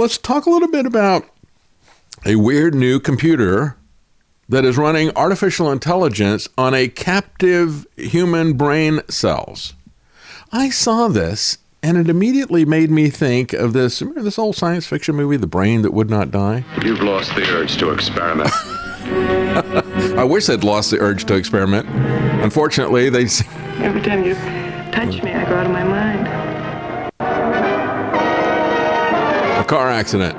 let's talk a little bit about a weird new computer that is running artificial intelligence on a captive human brain cells. I saw this, and it immediately made me think of remember this old science fiction movie, The Brain That Would Not Die? You've lost the urge to experiment. I wish I'd lost the urge to experiment. Unfortunately, Every time you touch me, I go out of my mind. A car accident.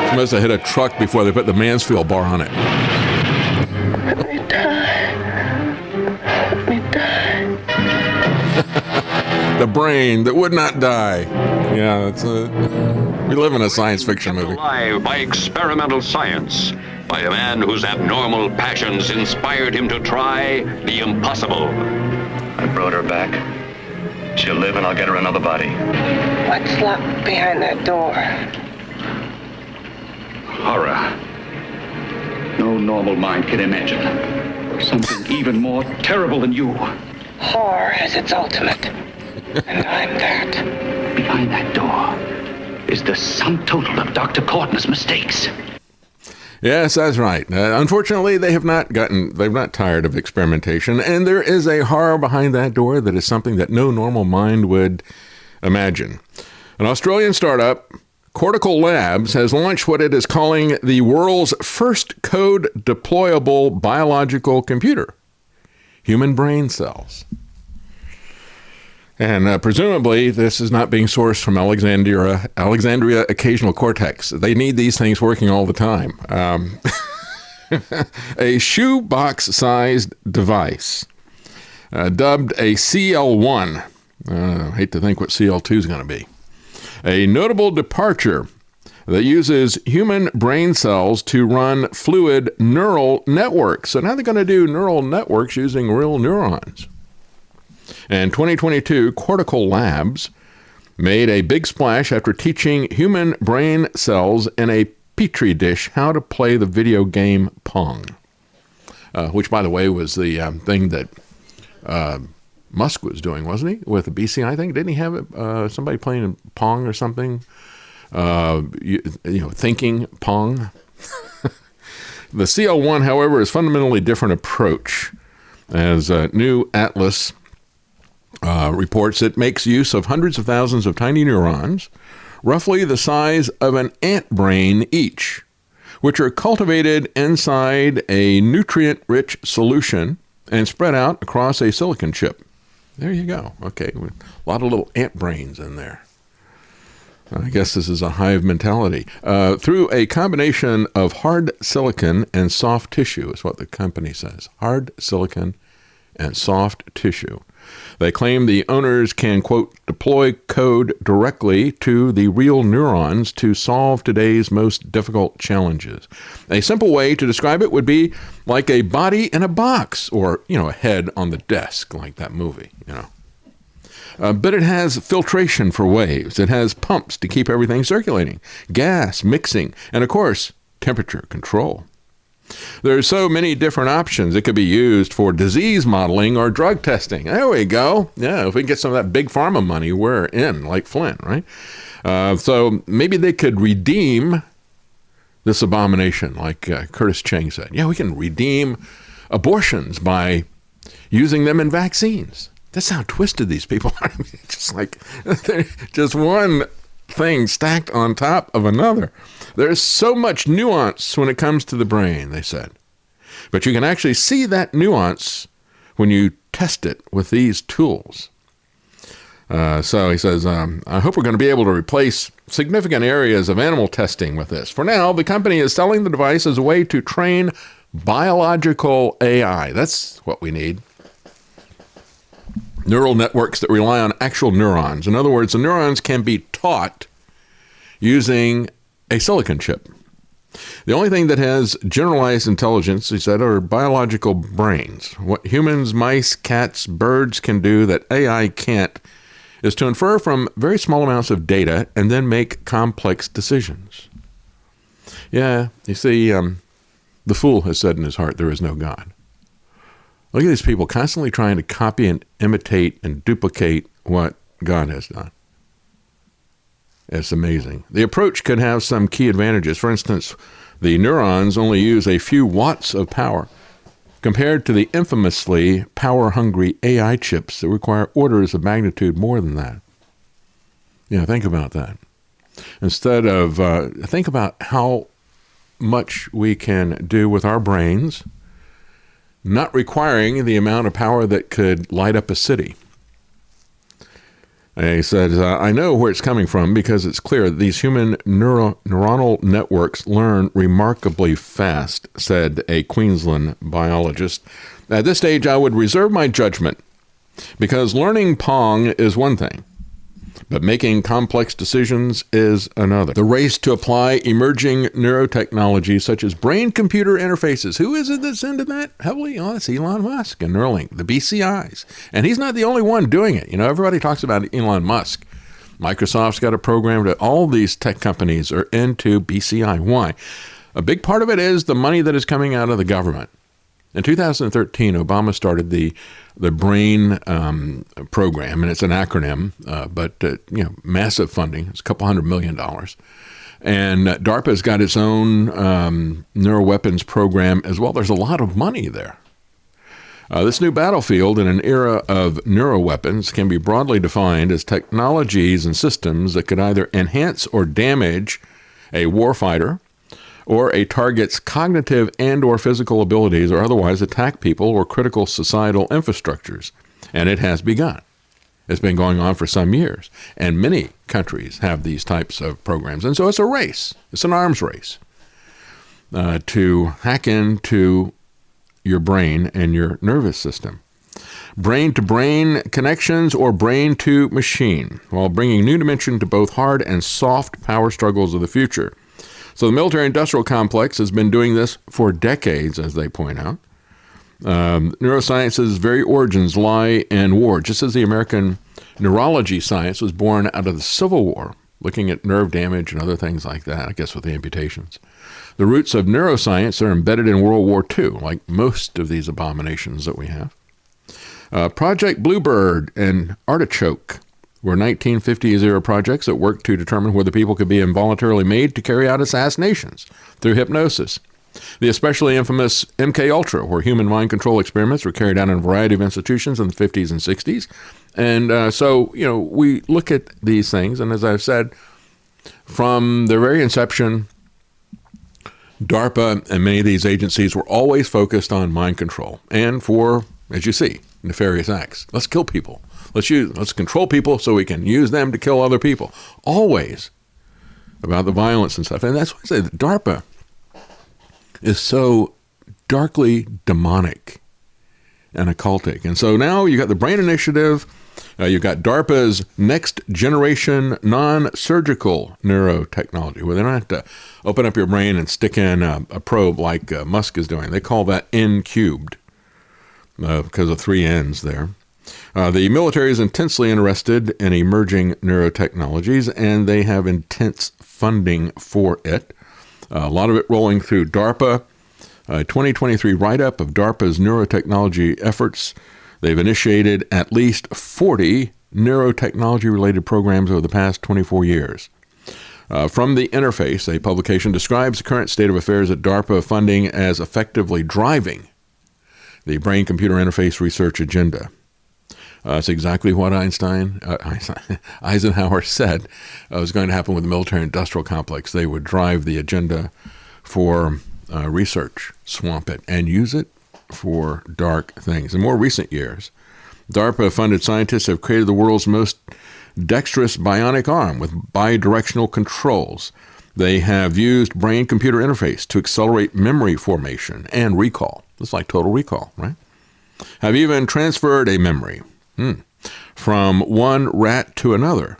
She must have hit a truck before they put the Mansfield bar on it. Let me die. Let me die. The Brain That Would Not Die. Yeah, we live in a science fiction movie. Alive by experimental science, by a man whose abnormal passions inspired him to try the impossible. I brought her back. She'll live and I'll get her another body. What's locked behind that door? Horror. No normal mind can imagine. Something even more terrible than you. Horror is its ultimate. And I'm that. Behind that door is the sum total of Dr. Courtney's mistakes. Yes, that's right. Unfortunately, they've not tired of experimentation, and there is a horror behind that door that is something that no normal mind would imagine. An Australian startup, Cortical Labs, has launched what it is calling the world's first code deployable biological computer, human brain cells. And presumably, this is not being sourced from Alexandria Occasional Cortex. They need these things working all the time. A shoebox-sized device, dubbed a CL1. I hate to think what CL2 is going to be. A notable departure that uses human brain cells to run fluid neural networks. So now they're going to do neural networks using real neurons. In 2022, Cortical Labs made a big splash after teaching human brain cells in a petri dish how to play the video game Pong, which, by the way, was the thing that Musk was doing, wasn't he? With the BCI thing? Didn't he have somebody playing Pong or something? Thinking Pong? The CL1, however, is a fundamentally different approach. As New Atlas reports, it makes use of hundreds of thousands of tiny neurons, roughly the size of an ant brain each, which are cultivated inside a nutrient-rich solution and spread out across a silicon chip. There you go. Okay, a lot of little ant brains in there. I guess this is a hive mentality. Through a combination of hard silicon and soft tissue, is what the company says. Hard silicon and soft tissue. They claim the owners can, quote, deploy code directly to the real neurons to solve today's most difficult challenges. A simple way to describe it would be like a body in a box, or, a head on the desk, like that movie, But it has filtration for waves. It has pumps to keep everything circulating, gas mixing, and, of course, temperature control. There's so many different options. It could be used for disease modeling or drug testing. There we go. Yeah, if we can get some of that big pharma money, we're in, like Flint, right? So maybe they could redeem this abomination, like Curtis Chang said. Yeah, we can redeem abortions by using them in vaccines. That's how twisted these people are. I mean, just one thing stacked on top of another. There's so much nuance when it comes to the brain, they said. But you can actually see that nuance when you test it with these tools. So he says, I hope we're going to be able to replace significant areas of animal testing with this. For now, the company is selling the device as a way to train biological AI. That's what we need. Neural networks that rely on actual neurons. In other words, the neurons can be taught using a silicon chip. The only thing that has generalized intelligence, he said, are biological brains. What humans, mice, cats, birds can do that AI can't is to infer from very small amounts of data and then make complex decisions. Yeah, you see, the fool has said in his heart, there is no God. Look at these people constantly trying to copy and imitate and duplicate what God has done. It's amazing. The approach could have some key advantages. For instance, the neurons only use a few watts of power compared to the infamously power-hungry AI chips that require orders of magnitude more than that. Think about that. Think about how much we can do with our brains, not requiring the amount of power that could light up a city. He said, I know where it's coming from because it's clear that these human neuronal networks learn remarkably fast, said a Queensland biologist. At this stage, I would reserve my judgment because learning Pong is one thing, but making complex decisions is another. The race to apply emerging neurotechnologies such as brain-computer interfaces. Who is it that's into that heavily? Oh, it's Elon Musk and Neuralink, the BCIs. And he's not the only one doing it. Everybody talks about Elon Musk. Microsoft's got a program that all these tech companies are into BCI. Why? A big part of it is the money that is coming out of the government. In 2013, Obama started the BRAIN program, and it's an acronym, but massive funding. It's a couple $100 million. And DARPA's got its own neuroweapons program as well. There's a lot of money there. This new battlefield in an era of neuroweapons can be broadly defined as technologies and systems that could either enhance or damage a warfighter, or a target's cognitive and or physical abilities, or otherwise attack people or critical societal infrastructures. And it has begun. It's been going on for some years. And many countries have these types of programs. And so it's a race. It's an arms race to hack into your brain and your nervous system. Brain-to-brain connections or brain-to-machine, while bringing new dimension to both hard and soft power struggles of the future. So the military-industrial complex has been doing this for decades, as they point out. Neuroscience's very origins lie in war, just as the American neurology science was born out of the Civil War, looking at nerve damage and other things like that, I guess with the amputations. The roots of neuroscience are embedded in World War II, like most of these abominations that we have. Project Bluebird and Artichoke were 1950s era projects that worked to determine whether people could be involuntarily made to carry out assassinations through hypnosis. The especially infamous MK-Ultra, where human mind control experiments were carried out in a variety of institutions in the 50s and 60s. And so we look at these things, and as I've said, from their very inception, DARPA and many of these agencies were always focused on mind control and for, as you see, nefarious acts. Let's kill people. Let's control people so we can use them to kill other people. Always about the violence and stuff. And that's why I say that DARPA is so darkly demonic and occultic. And so now you got the Brain Initiative. You've got DARPA's next generation non-surgical neurotechnology, where they don't have to open up your brain and stick in a probe like Musk is doing. They call that N-cubed because of 3 N's there. The military is intensely interested in emerging neurotechnologies, and they have intense funding for it. A lot of it rolling through DARPA. 2023 write-up of DARPA's neurotechnology efforts. They've initiated at least 40 neurotechnology-related programs over the past 24 years. From the Interface, a publication describes the current state of affairs at DARPA funding as effectively driving the brain-computer interface research agenda. That's exactly what Eisenhower said was going to happen with the military-industrial complex. They would drive the agenda for research, swamp it, and use it for dark things. In more recent years, DARPA-funded scientists have created the world's most dexterous bionic arm with bidirectional controls. They have used brain-computer interface to accelerate memory formation and recall. It's like Total Recall, right? Have even transferred a memory from one rat to another,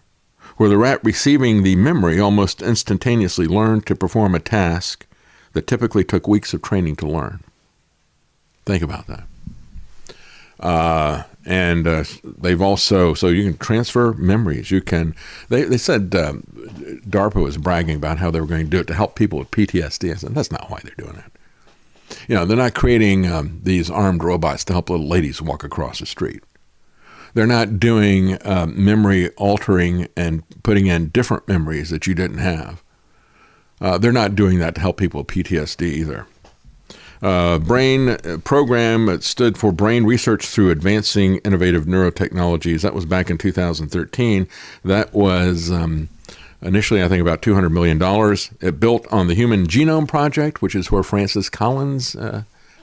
where the rat receiving the memory almost instantaneously learned to perform a task that typically took weeks of training to learn. Think about that. They've also, so you can transfer memories. You can, they said DARPA was bragging about how they were going to do it to help people with PTSD. I said, that's not why they're doing it. They're not creating these armed robots to help little ladies walk across the street. They're not doing memory altering and putting in different memories that you didn't have. They're not doing that to help people with PTSD either. Brain program, it stood for Brain Research Through Advancing Innovative Neurotechnologies. That was back in 2013. That was initially, I think, about $200 million. It built on the Human Genome Project, which is where Francis Collins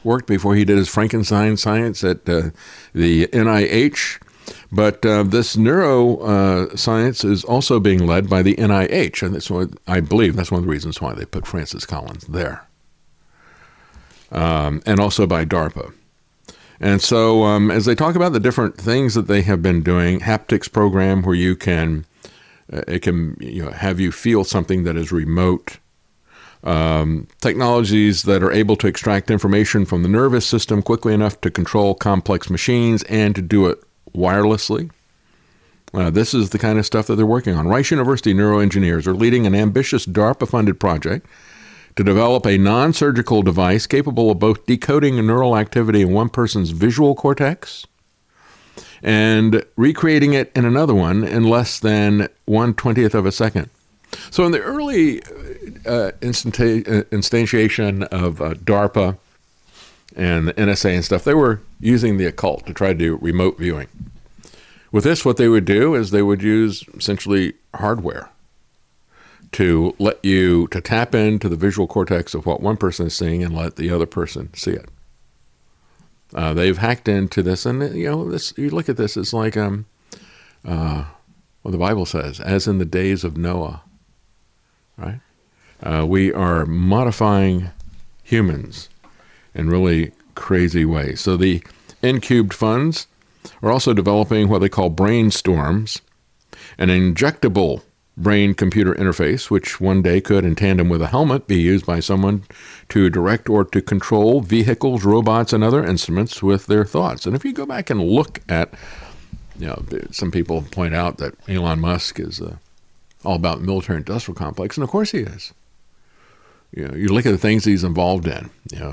worked before he did his Frankenstein science at the NIH. But this neuroscience is also being led by the NIH, and that's what I believe that's one of the reasons why they put Francis Collins there, and also by DARPA. And so as they talk about the different things that they have been doing, haptics program where you can it can have you feel something that is remote. Technologies that are able to extract information from the nervous system quickly enough to control complex machines and to do it wirelessly. This is the kind of stuff that they're working on. Rice University neuroengineers are leading an ambitious DARPA-funded project to develop a non-surgical device capable of both decoding neural activity in one person's visual cortex and recreating it in another one in less than 1/20th of a second. So in the early instantiation of DARPA and the NSA and stuff, they were using the occult to try to do remote viewing. With this, what they would do is they would use essentially hardware to let you to tap into the visual cortex of what one person is seeing and let the other person see it. They've hacked into this, and this. You look at this, it's like what the Bible says, as in the days of Noah. Right? We are modifying humans in really crazy ways. So the N-Cubed funds are also developing what they call brainstorms, an injectable brain-computer interface, which one day could, in tandem with a helmet, be used by someone to direct or to control vehicles, robots, and other instruments with their thoughts. And if you go back and look at, some people point out that Elon Musk is all about the military-industrial complex, and of course he is. You look at the things he's involved in,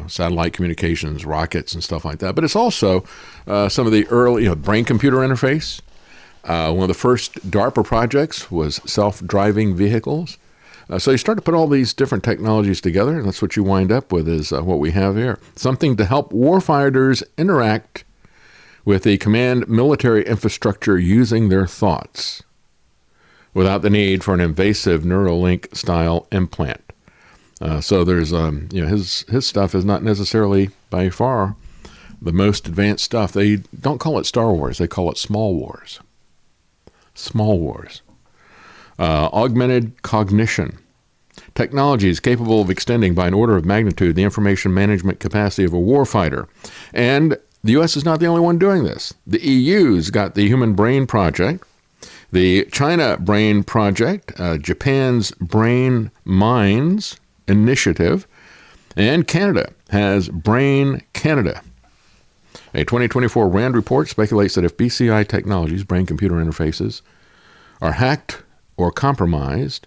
satellite communications, rockets, and stuff like that. But it's also some of the early, brain-computer interface. One of the first DARPA projects was self-driving vehicles. So you start to put all these different technologies together, and that's what you wind up with is what we have here. Something to help warfighters interact with the command military infrastructure using their thoughts without the need for an invasive Neuralink-style implant. So there's, his stuff is not necessarily by far the most advanced stuff. They don't call it Star Wars. They call it Small Wars. Small Wars. Augmented cognition. Technologies capable of extending by an order of magnitude the information management capacity of a warfighter. And the U.S. is not the only one doing this. The EU's got the Human Brain Project, the China Brain Project, Japan's Brain Minds Initiative, and Canada has Brain Canada. A 2024 RAND report speculates that if BCI technologies, brain-computer interfaces, are hacked or compromised,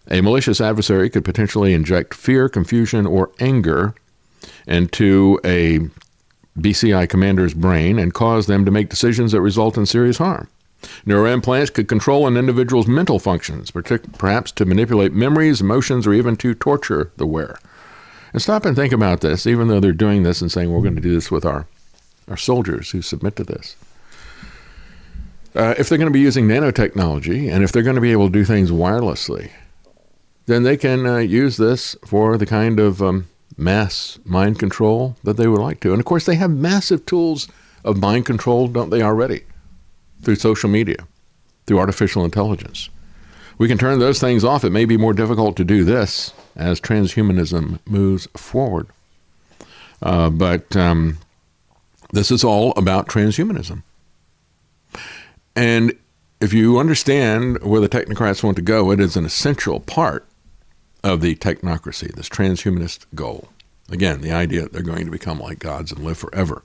a malicious adversary could potentially inject fear, confusion, or anger into a BCI commander's brain and cause them to make decisions that result in serious harm. Neuroimplants could control an individual's mental functions, perhaps to manipulate memories, emotions, or even to torture the wearer. And stop and think about this, even though they're doing this and saying we're going to do this with our soldiers who submit to this. If they're going to be using nanotechnology, and if they're going to be able to do things wirelessly, then they can use this for the kind of mass mind control that they would like to. And of course, they have massive tools of mind control, don't they already? Through social media, through artificial intelligence. We can turn those things off. It may be more difficult to do this as transhumanism moves forward. But this is all about transhumanism. And if you understand where the technocrats want to go, it is an essential part of the technocracy, this transhumanist goal. Again, the idea that they're going to become like gods and live forever.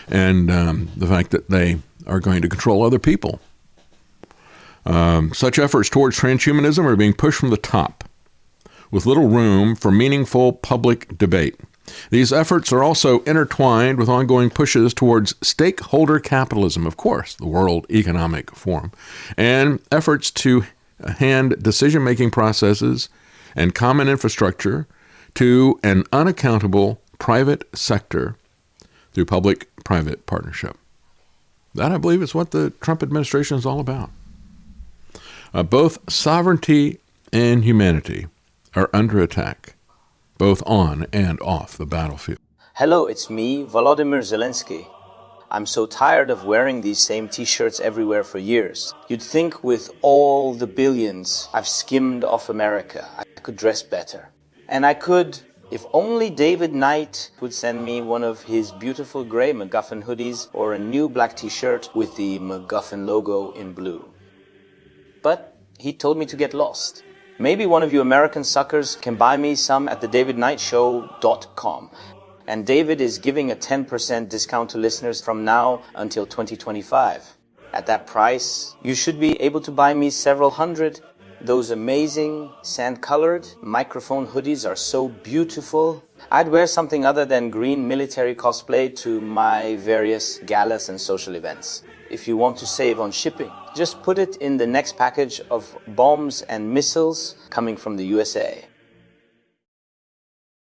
And the fact that they are going to control other people. Such efforts towards transhumanism are being pushed from the top with little room for meaningful public debate. These efforts are also intertwined with ongoing pushes towards stakeholder capitalism, of course, the World Economic Forum, and efforts to hand decision-making processes and common infrastructure to an unaccountable private sector through public-private partnership. That, I believe, is what the Trump administration is all about. Both sovereignty and humanity are under attack, both on and off the battlefield. Hello, it's me, Volodymyr Zelensky. I'm so tired of wearing these same t-shirts everywhere for years. You'd think with all the billions I've skimmed off America, I could dress better. And I could, if only David Knight would send me one of his beautiful gray MacGuffin hoodies or a new black t-shirt with the MacGuffin logo in blue. But he told me to get lost. Maybe one of you American suckers can buy me some at thedavidknightshow.com. And David is giving a 10% discount to listeners from now until 2025. At that price, you should be able to buy me several hundred. Those amazing sand-colored microphone hoodies are so beautiful. I'd wear something other than green military cosplay to my various galas and social events. If you want to save on shipping, just put it in the next package of bombs and missiles coming from the USA.